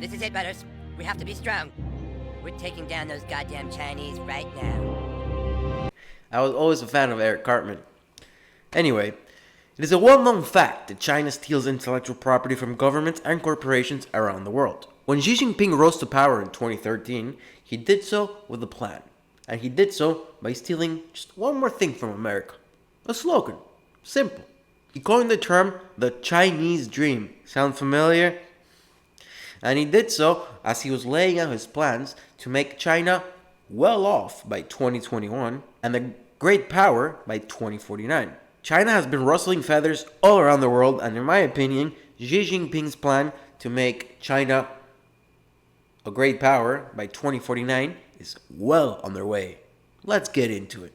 This is it, Butters. We have to be strong. We're taking down those goddamn Chinese right now. I was always a fan of Eric Cartman. Anyway, it is a well-known fact that China steals intellectual property from governments and corporations around the world. When Xi Jinping rose to power in 2013, he did so with a plan. And he did so by stealing just one more thing from America. A slogan. Simple. He coined the term the Chinese dream. Sound familiar? And he did so as he was laying out his plans to make China well off by 2021 and a great power by 2049. China has been rustling feathers all around the world, and in my opinion, Xi Jinping's plan to make China a great power by 2049 is well on their way. Let's get into it.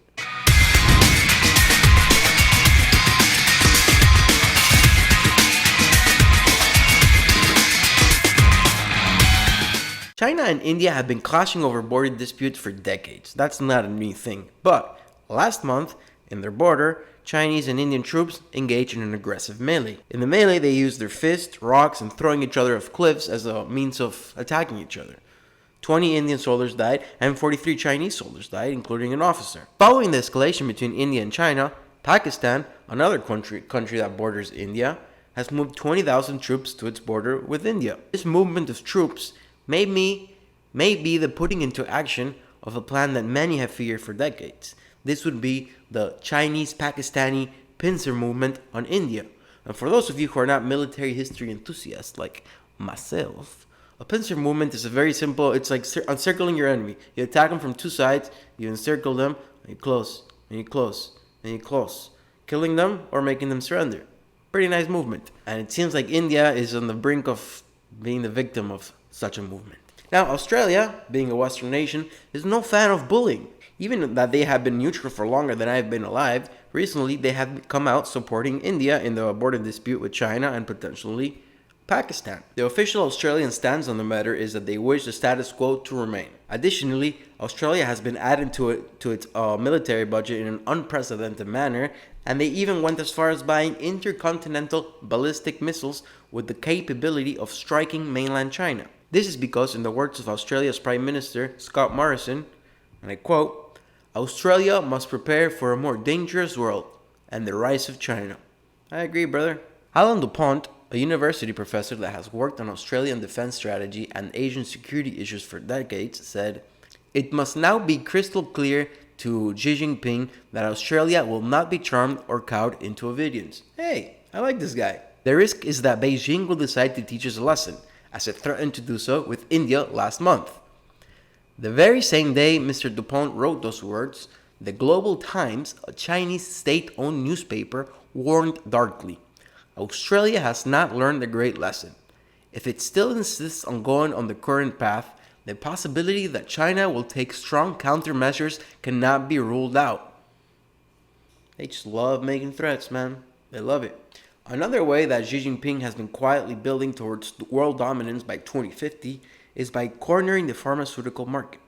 China and India have been clashing over border disputes for decades. That's not a new thing. But last month, in their border, Chinese and Indian troops engaged in an aggressive melee. In the melee, they used their fists, rocks, and throwing each other off cliffs as a means of attacking each other. 20 Indian soldiers died and 43 Chinese soldiers died, including an officer. Following the escalation between India and China, Pakistan, another country that borders India, has moved 20,000 troops to its border with India. This movement of troops may be the putting into action of a plan that many have feared for decades. This would be the Chinese-Pakistani pincer movement on India. And for those of you who are not military history enthusiasts like myself, a pincer movement is a very simple, it's like encircling your enemy. You attack them from two sides, you encircle them, and you close, and you close, and you close, killing them or making them surrender. Pretty nice movement. And it seems like India is on the brink of being the victim of such a movement. Now, Australia, being a Western nation, is no fan of bullying. Even that they have been neutral for longer than I've been alive, recently they have come out supporting India in the border dispute with China and potentially Pakistan. The official Australian stance on the matter is that they wish the status quo to remain. Additionally, Australia has been added to its military budget in an unprecedented manner, and they even went as far as buying intercontinental ballistic missiles with the capability of striking mainland China. This is because, in the words of Australia's Prime Minister, Scott Morrison, and I quote, "Australia must prepare for a more dangerous world and the rise of China." I agree, brother. Alan DuPont, a university professor that has worked on Australian defense strategy and Asian security issues for decades, said, "It must now be crystal clear to Xi Jinping that Australia will not be charmed or cowed into obedience." Hey, I like this guy. The risk is that Beijing will decide to teach us a lesson, as it threatened to do so with India last month. The very same day Mr. DuPont wrote those words, the Global Times, a Chinese state-owned newspaper, warned darkly, "Australia has not learned the great lesson. If it still insists on going on the current path, the possibility that China will take strong countermeasures cannot be ruled out." They just love making threats, man. They love it. Another way that Xi Jinping has been quietly building towards world dominance by 2050 is by cornering the pharmaceutical market.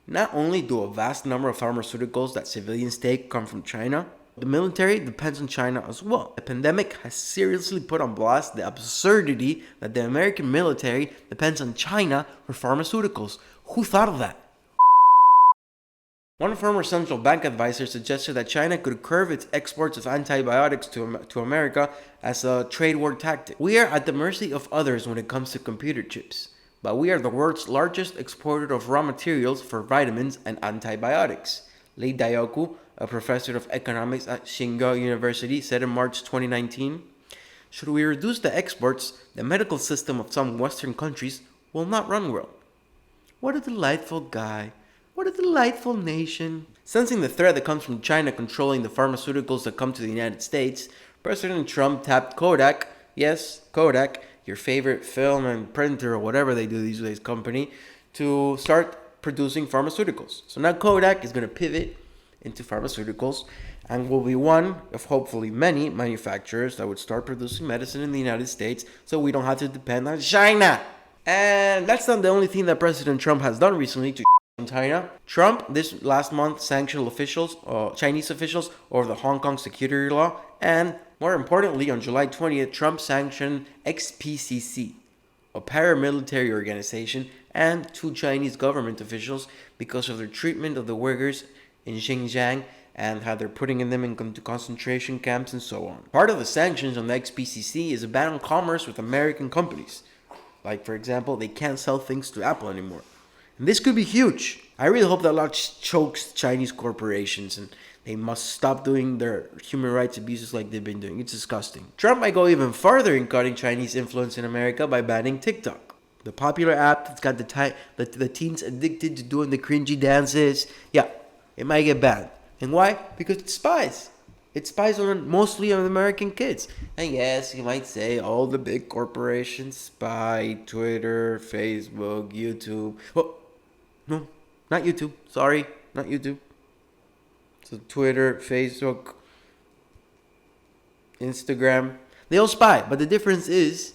Not only do a vast number of pharmaceuticals that civilians take come from China, the military depends on China as well. The pandemic has seriously put on blast the absurdity that the American military depends on China for pharmaceuticals. Who thought of that? One former central bank advisor suggested that China could curb its exports of antibiotics to America as a trade war tactic. We are at the mercy of others when it comes to computer chips, but we are the world's largest exporter of raw materials for vitamins and antibiotics. Lee Dayoku, a professor of economics at Shingo University, said in March 2019, "Should we reduce the exports, the medical system of some Western countries will not run well." What a delightful guy. What a delightful nation. Sensing the threat that comes from China controlling the pharmaceuticals that come to the United States, President Trump tapped Kodak, yes, Kodak, your favorite film and printer or whatever they do these days company, to start producing pharmaceuticals. So now Kodak is going to pivot into pharmaceuticals and will be one of hopefully many manufacturers that would start producing medicine in the United States so we don't have to depend on China. And that's not the only thing that President Trump has done recently to China. Trump this last month sanctioned Chinese officials over the Hong Kong security law, and more importantly, on July 20th, Trump sanctioned XPCC, a paramilitary organization, and 2 Chinese government officials because of their treatment of the Uyghurs in Xinjiang and how they're putting them into concentration camps and so on. Part of the sanctions on the ex-PCC is a ban on commerce with American companies. Like, for example, they can't sell things to Apple anymore. And this could be huge. I really hope that law chokes Chinese corporations and they must stop doing their human rights abuses like they've been doing. It's disgusting. Trump might go even farther in cutting Chinese influence in America by banning TikTok, the popular app that's got the teens addicted to doing the cringy dances. Yeah, it might get banned. And why? Because it spies. It spies mostly on American kids. And yes, you might say all the big corporations spy. Twitter, Facebook, YouTube. Oh, no, not YouTube. Sorry, not YouTube. So Twitter, Facebook, Instagram. They all spy. But the difference is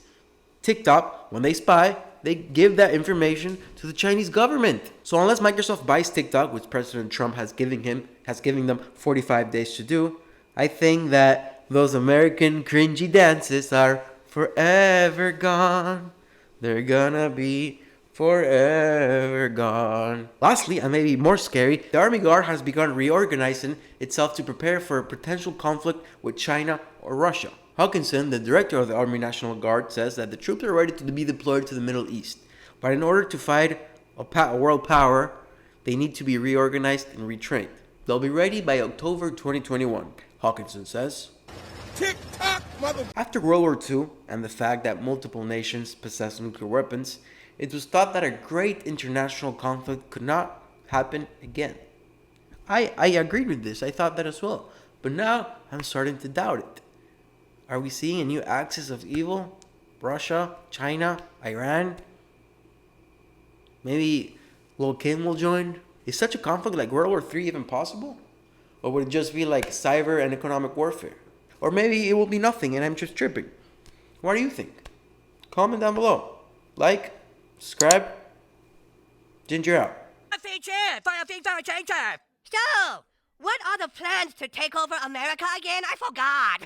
TikTok, when they spy, they give that information to the Chinese government. So unless Microsoft buys TikTok, which President Trump has given them 45 days to do, I think that those American cringy dances are forever gone. They're gonna be forever gone. Lastly, and maybe more scary, the Army Guard has begun reorganizing itself to prepare for a potential conflict with China or Russia. Hawkinson, the director of the Army National Guard, says that the troops are ready to be deployed to the Middle East. But in order to fight a world power, they need to be reorganized and retrained. They'll be ready by October 2021, Hawkinson says. Tick-tock, mother... After World War II and the fact that multiple nations possess nuclear weapons, it was thought that a great international conflict could not happen again. I agreed with this. I thought that as well. But now I'm starting to doubt it. Are we seeing a new axis of evil? Russia, China, Iran? Maybe Lil Kim will join? Is such a conflict like World War III even possible? Or would it just be like cyber and economic warfare? Or maybe it will be nothing and I'm just tripping. What do you think? Comment down below. Like, subscribe, ginger out. So, what are the plans to take over America again? I forgot.